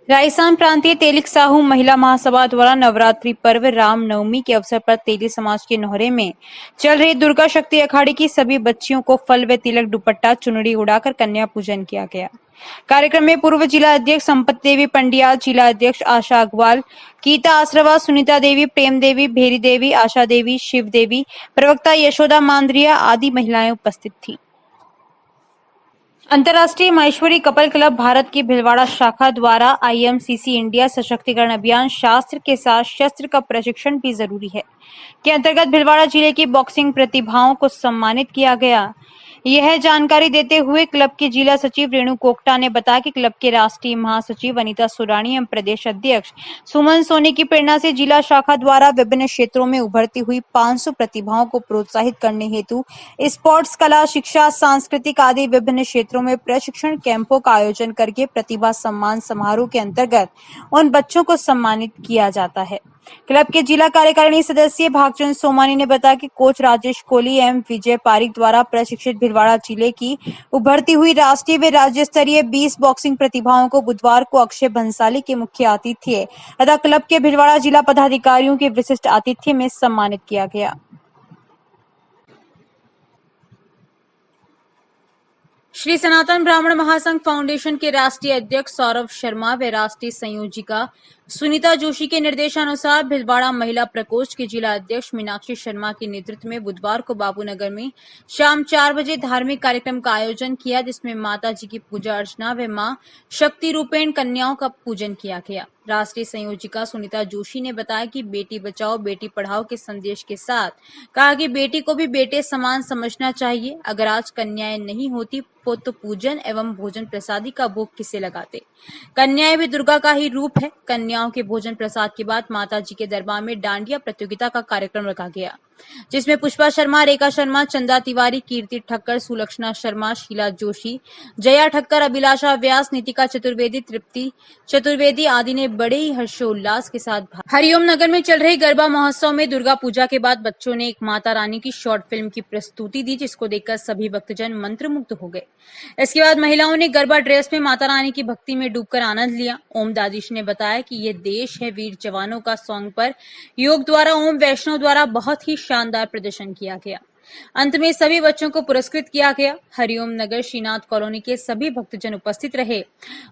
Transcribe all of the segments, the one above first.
राजस्थान प्रांतीय तेलिक साहू महिला महासभा द्वारा नवरात्रि पर्व रामनवमी के अवसर पर तेली समाज के नौहरे में चल रही दुर्गा शक्ति अखाड़े की सभी बच्चियों को फल व तिलक दुपट्टा चुनरी उड़ाकर कन्या पूजन किया गया। कार्यक्रम में पूर्व जिला अध्यक्ष संपत देवी पंडियाल, जिला अध्यक्ष आशा अग्रवाल, गीता आसरवा, सुनीता देवी, प्रेम देवी, भेरी देवी, आशा देवी, शिव देवी, प्रवक्ता यशोदा मांद्रिया आदि महिलाएं उपस्थित थी। अंतर्राष्ट्रीय माहेश्वरी कपल क्लब भारत की भिलवाड़ा शाखा द्वारा आईएमसीसी इंडिया सशक्तिकरण अभियान शास्त्र के साथ शस्त्र का प्रशिक्षण भी जरूरी है के अंतर्गत भिलवाड़ा जिले की बॉक्सिंग प्रतिभाओं को सम्मानित किया गया। यह जानकारी देते हुए क्लब के जिला सचिव रेणु कोकटा ने बताया कि क्लब के राष्ट्रीय महासचिव अनीता सुरानी एवं प्रदेश अध्यक्ष सुमन सोनी की प्रेरणा से जिला शाखा द्वारा विभिन्न क्षेत्रों में उभरती हुई 500 प्रतिभाओं को प्रोत्साहित करने हेतु स्पोर्ट्स, कला, शिक्षा, सांस्कृतिक आदि विभिन्न क्षेत्रों में प्रशिक्षण कैंपों का आयोजन करके प्रतिभा सम्मान समारोह के अंतर्गत उन बच्चों को सम्मानित किया जाता है। क्लब के जिला कार्यकारिणी सदस्य भागचंद सोमानी ने बताया कि कोच राजेश कोहली एवं विजय पारिक द्वारा प्रशिक्षित भिलवाड़ा जिले की उभरती हुई राष्ट्रीय व राज्य स्तरीय 20 बॉक्सिंग प्रतिभाओं को बुधवार को अक्षय भंसाली के मुख्य आतिथ्य तथा क्लब के भिलवाड़ा जिला पदाधिकारियों के विशिष्ट आतिथ्य में सम्मानित किया गया। श्री सनातन ब्राह्मण महासंघ फाउंडेशन के राष्ट्रीय अध्यक्ष सौरभ शर्मा व राष्ट्रीय संयोजिका सुनीता जोशी के निर्देशानुसार भिलवाड़ा महिला प्रकोष्ठ के जिला अध्यक्ष मीनाक्षी शर्मा के नेतृत्व में बुधवार को बाबूनगर में शाम 4 बजे धार्मिक कार्यक्रम का आयोजन किया, जिसमें माता जी की पूजा अर्चना व मां शक्ति रूपेण कन्याओं का पूजन किया गया। राष्ट्रीय संयोजिका सुनीता जोशी ने बताया कि बेटी बचाओ बेटी पढ़ाओ के संदेश के साथ कहा कि बेटी को भी बेटे समान समझना चाहिए। अगर आज कन्याएं नहीं होती तो पूजन एवं भोजन प्रसादी का भोग किसे लगाते। कन्याएं भी दुर्गा का ही रूप है। कन्याओं के भोजन प्रसाद के बाद माता जी के दरबार में डांडिया प्रतियोगिता का कार्यक्रम रखा गया, जिसमें पुष्पा शर्मा, रेखा शर्मा, चंदा तिवारी, कीर्ति ठक्कर, सुलक्षणा शर्मा, शीला जोशी, जया ठक्कर, अभिलाषा व्यास, नीतिका चतुर्वेदी, तृप्ति चतुर्वेदी आदि ने बड़े ही हर्षोल्लास के साथ हरिओम नगर में चल रहे गरबा महोत्सव में दुर्गा पूजा के बाद बच्चों ने एक माता रानी की शॉर्ट फिल्म की प्रस्तुति दी, जिसको देखकर सभी भक्तजन मंत्रमुग्ध हो गए। इसके बाद महिलाओं ने गरबा ड्रेस में माता रानी की भक्ति में डूबकर आनंद लिया। ओम दादिश ने बताया कि ये देश है वीर जवानों का सॉन्ग पर योग द्वारा ओम वैष्णव द्वारा बहुत ही शानदार प्रदर्शन किया गया। अंत में सभी बच्चों को पुरस्कृत किया गया। हरिओम नगर श्रीनाथ कॉलोनी के सभी भक्तजन उपस्थित रहे।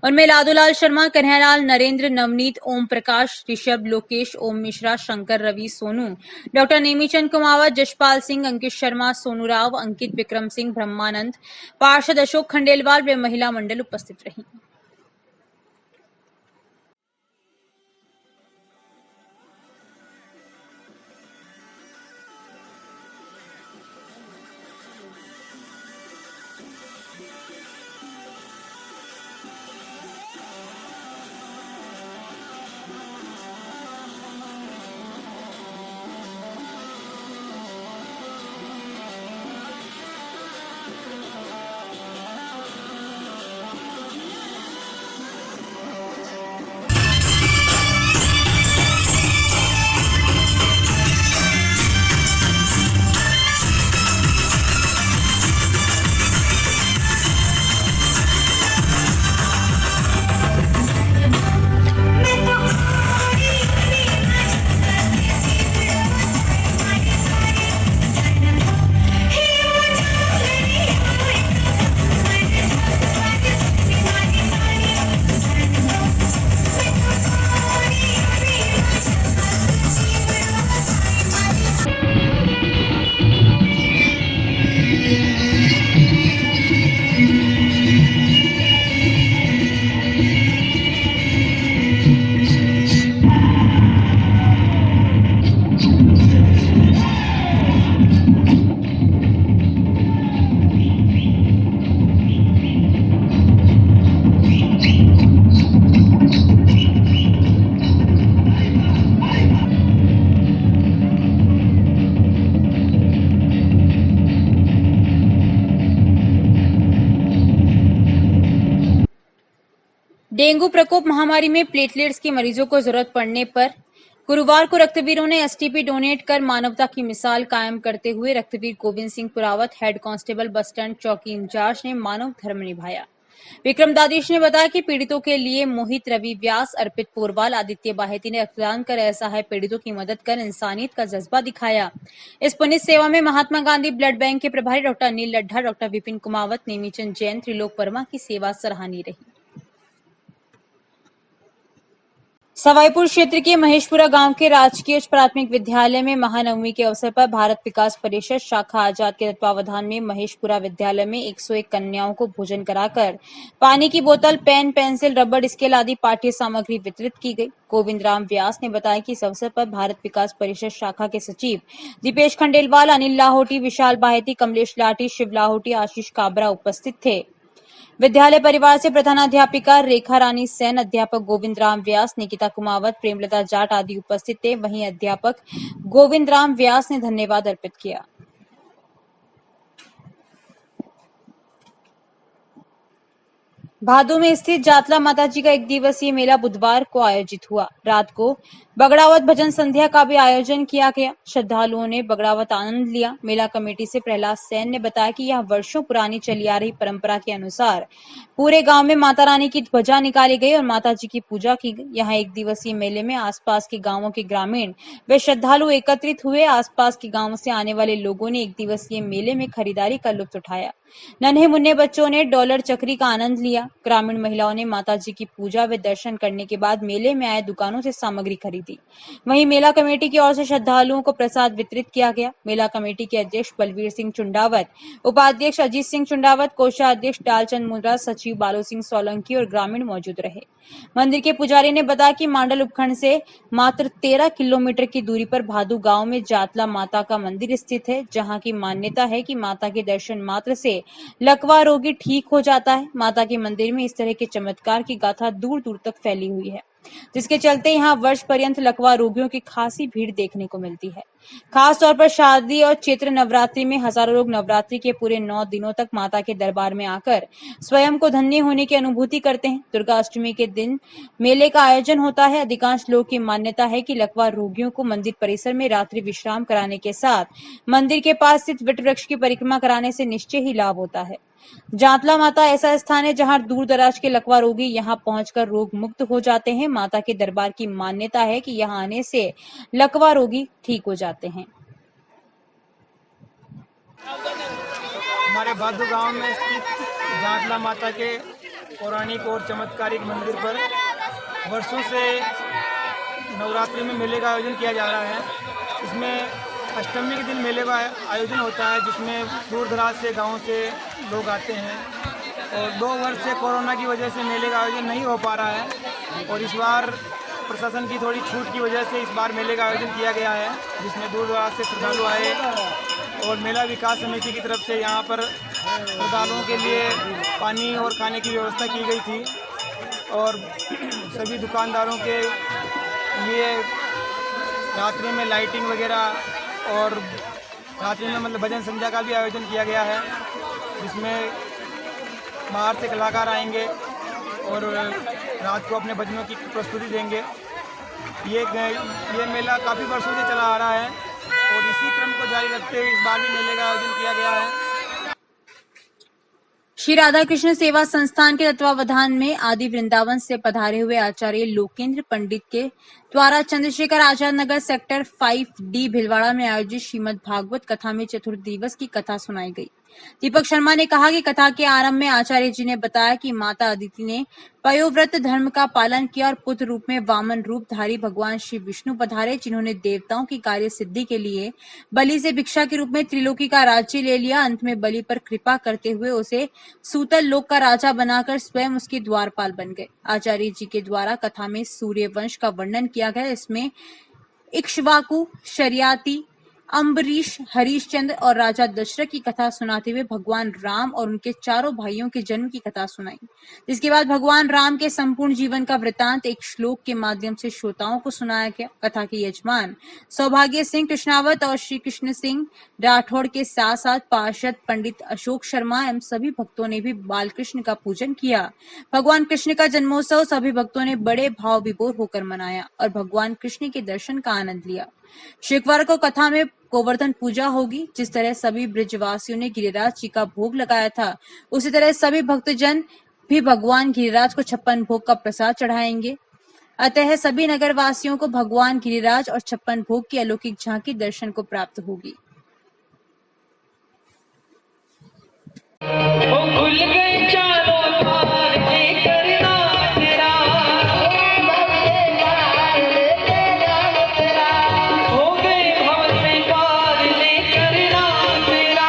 उनमें लादूलाल शर्मा, कन्हैयालाल, नरेंद्र, नवनीत, ओम प्रकाश, ऋषभ, लोकेश, ओम मिश्रा, शंकर, रवि, सोनू, डॉक्टर नेमीचंद कुमावत, जशपाल सिंह, अंकित शर्मा, सोनू राव, अंकित, विक्रम सिंह, ब्रह्मानंद, पार्षद अशोक खंडेलवाल व महिला मंडल उपस्थित रही। डेंगू प्रकोप महामारी में प्लेटलेट्स के मरीजों को जरूरत पड़ने पर गुरुवार को रक्तवीरों ने एसटीपी डोनेट कर मानवता की मिसाल कायम करते हुए रक्तवीर Govind Singh Puravat, head constable bus stand चौकी इंचार्ज ने मानव धर्म निभाया। विक्रम दादीश ने बताया कि पीड़ितों के लिए मोहित रवि व्यास, अर्पित पोरवाल, आदित्य बाहेती ने रक्तदान कर ऐसा है पीड़ितों की मदद कर इंसानियत का जज्बा दिखाया। इस पुण्य सेवा में महात्मा गांधी ब्लड बैंक के प्रभारी डॉक्टर अनिल लड्ढा, डॉक्टर विपिन कुमावत, नेमीचंद जैन, त्रिलोक वर्मा की सेवा सराहनीय रही। सवाईपुर क्षेत्र के महेशपुरा गांव के राजकीय प्राथमिक विद्यालय में महानवमी के अवसर पर भारत विकास परिषद शाखा आजाद के तत्वावधान में महेशपुरा विद्यालय में 101 कन्याओं को भोजन कराकर पानी की बोतल, पेन, पेंसिल, रबड़, स्केल आदि पाठ्य सामग्री वितरित की गई। गोविंद राम व्यास ने बताया कि इस अवसर पर भारत विकास परिषद शाखा के सचिव दीपेश खंडेलवाल, अनिल लाहोटी, विशाल बाहेती, कमलेश लाठी, शिव लाहोटी, आशीष काबरा उपस्थित थे। विद्यालय परिवार से प्रधानाध्यापिका रेखा रानी सेन, अध्यापक गोविंद राम व्यास, निकिता कुमावत, प्रेमलता जाट आदि उपस्थित थे। वहीं अध्यापक गोविंद राम व्यास ने धन्यवाद अर्पित किया। भादो में स्थित जातला माताजी का 1 दिवसीय मेला बुधवार को आयोजित हुआ। रात को बगड़ावत भजन संध्या का भी आयोजन किया गया। श्रद्धालुओं ने बगड़ावत आनंद लिया। मेला कमेटी से प्रहलाद सेन ने बताया कि यह वर्षों पुरानी चली आ रही परंपरा के अनुसार पूरे गांव में माता रानी की ध्वजा निकाली गई और माता जी की पूजा की गई। यहाँ 1 दिवसीय मेले में आसपास के गांवों के ग्रामीण व श्रद्धालु एकत्रित हुए। आसपास के गांवों से आने वाले लोगों ने 1 दिवसीय मेले में खरीदारी का लुत्फ उठाया। नन्हे मुन्ने बच्चों ने डॉलर चक्री का आनंद लिया। ग्रामीण महिलाओं ने माता जी की पूजा व दर्शन करने के बाद मेले में आए दुकानों से सामग्री खरीदी। वहीं मेला कमेटी की ओर से श्रद्धालुओं को प्रसाद वितरित किया गया। मेला कमेटी के अध्यक्ष बलवीर सिंह चुंडावत, उपाध्यक्ष अजीत सिंह चुंडावत, कोषाध्यक्ष डालचंद मुंद्रा, सचिव बालू सिंह सोलंकी और ग्रामीण मौजूद रहे। मंदिर के पुजारी ने बताया कि मांडल उपखंड से मात्र 13 किलोमीटर की दूरी पर भादू गांव में जातला माता का मंदिर स्थित है, जहां की मान्यता है कि माता के दर्शन मात्र से लकवा रोगी ठीक हो जाता है। माता के मंदिर में इस तरह के चमत्कार की गाथा दूर दूर तक फैली हुई है, जिसके चलते यहाँ वर्ष पर्यंत लकवा रोगियों की खासी भीड़ देखने को मिलती है। खास तौर पर शादी और चैत्र नवरात्रि में हजारों लोग नवरात्रि के पूरे 9 दिनों तक माता के दरबार में आकर स्वयं को धन्य होने की अनुभूति करते हैं। दुर्गा अष्टमी के दिन मेले का आयोजन होता है। अधिकांश लोगों की मान्यता है कि लकवा रोगियों को मंदिर परिसर में रात्रि विश्राम कराने के साथ मंदिर के पास स्थित वट वृक्ष की परिक्रमा कराने से निश्चय ही लाभ होता है। जातला माता ऐसा स्थान है जहां दूर दराज के लकवा रोगी यहां पहुंचकर रोग मुक्त हो जाते हैं। माता के दरबार की मान्यता है कि यहां आने से लकवा रोगी ठीक हो जाते हैं। हमारे भादू गांव में स्थित जातला माता के पौराणिक और चमत्कारिक मंदिर पर वर्षों से नवरात्रि में मेले का आयोजन किया जा रहा है। इसमें अष्टमी के दिन मेले का आयोजन होता है, जिसमें दूर दराज से गाँव से लोग आते हैं। और 2 वर्ष से कोरोना की वजह से मेले का आयोजन नहीं हो पा रहा है और इस बार प्रशासन की थोड़ी छूट की वजह से इस बार मेले का आयोजन किया गया है, जिसमें दूर दराज से श्रद्धालु आए और मेला विकास समिति की तरफ से यहाँ पर श्रद्धालुओं के लिए पानी और खाने की व्यवस्था की गई थी और सभी दुकानदारों के लिए रात्रि में लाइटिंग वगैरह और रात्रि में मतलब भजन संध्या का भी आयोजन किया गया है, जिसमें बाहर से कलाकार आएंगे और रात को अपने भजनों की प्रस्तुति देंगे। ये मेला काफ़ी वर्षों से चला आ रहा है और इसी क्रम को जारी रखते हुए इस बार भी मेले का आयोजन किया गया है। श्री राधा कृष्ण सेवा संस्थान के तत्वावधान में आदि वृंदावन से पधारे हुए आचार्य लोकेंद्र पंडित के द्वारा चंद्रशेखर आजाद नगर सेक्टर 5D भिलवाड़ा में आयोजित श्रीमद् भागवत कथा में चतुर्थ दिवस की कथा सुनाई गई। दीपक शर्मा ने कहा कि कथा के आरंभ में आचार्य जी ने बताया कि माता अदिति ने पयोव्रत धर्म का पालन किया और पुत्र रूप में वामन रूपधारी भगवान श्री विष्णु पधारे, जिन्होंने देवताओं की कार्य सिद्धि के लिए बलि से भिक्षा के रूप में त्रिलोकी का राज्य ले लिया। अंत में बलि पर कृपा करते हुए उसे सूतल लोक का राजा बनाकर स्वयं उसके द्वारपाल बन गए। आचार्य जी के द्वारा कथा में सूर्य वंश का वर्णन किया गया। इसमें इक्ष्वाकु, शर्याति, अम्बरीश, हरिश्चंद्र और राजा दशरथ की कथा सुनाते हुए भगवान राम और उनके चारों भाइयों के जन्म की कथा सुनाई। जिसके बाद भगवान राम के संपूर्ण जीवन का वृतांत एक श्लोक के माध्यम से श्रोताओं को सुनाया गया। कथा के यजमान सौभाग्य सिंह कृष्णावत और श्री कृष्ण सिंह राठौड़ के साथ साथ पार्षद पंडित अशोक शर्मा एवं सभी भक्तों ने भी बालकृष्ण का पूजन किया। भगवान कृष्ण का जन्मोत्सव सभी भक्तों ने बड़े भाव विभोर होकर मनाया और भगवान कृष्ण के दर्शन का आनंद लिया। शुक्रवार को कथा में गोवर्धन पूजा होगी। जिस तरह सभी ब्रजवासियों ने गिरिराज जी का भोग लगाया था, उसी तरह सभी भक्तजन भी भगवान गिरिराज को 56 भोग का प्रसाद चढ़ाएंगे। अतः सभी नगर वासियों को भगवान गिरिराज और 56 भोग की अलौकिक झांकी दर्शन को प्राप्त होगी। खुल गए चारों द्वार लेकर नाम तेरा, हो गए भव से पार लेकर नाम तेरा।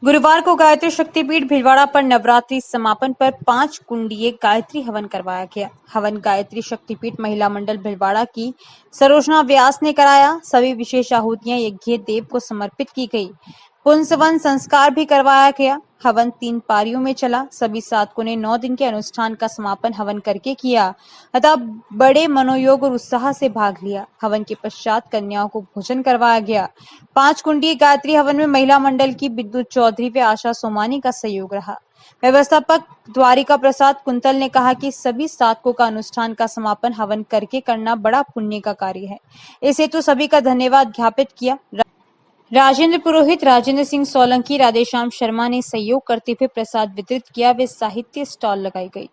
गुरुवार को गायत्री शक्तिपीठ भीलवाड़ा पर नवरात्रि समापन पर 5 कुंडीय गायत्री हवन करवाया गया। हवन गायत्री शक्तिपीठ महिला मंडल भीलवाड़ा की सरोजना व्यास ने कराया। सभी विशेष आहुतियां यज्ञ देव को समर्पित की गई। पुंसवन संस्कार भी करवाया गया। हवन 3 पारियों में चला। सभी साधकों ने 9 दिन के अनुष्ठान का समापन हवन करके किया अतः बड़े मनोयोग और उत्साह से भाग लिया। हवन के पश्चात कन्याओं को भोजन करवाया गया। 5 कुंडीय गायत्री हवन में महिला मंडल की विद्युत चौधरी व आशा सोमानी का सहयोग रहा। व्यवस्थापक द्वारिका प्रसाद कुंतल ने कहा कि सभी साधकों का अनुष्ठान का समापन हवन करके करना बड़ा पुण्य का कार्य है। इस हेतु सभी का धन्यवाद ज्ञापित किया। राजेंद्र पुरोहित, राजेंद्र सिंह सोलंकी, राधेश्याम शर्मा ने सहयोग करते हुए प्रसाद वितरित किया व साहित्य स्टॉल लगाई गई।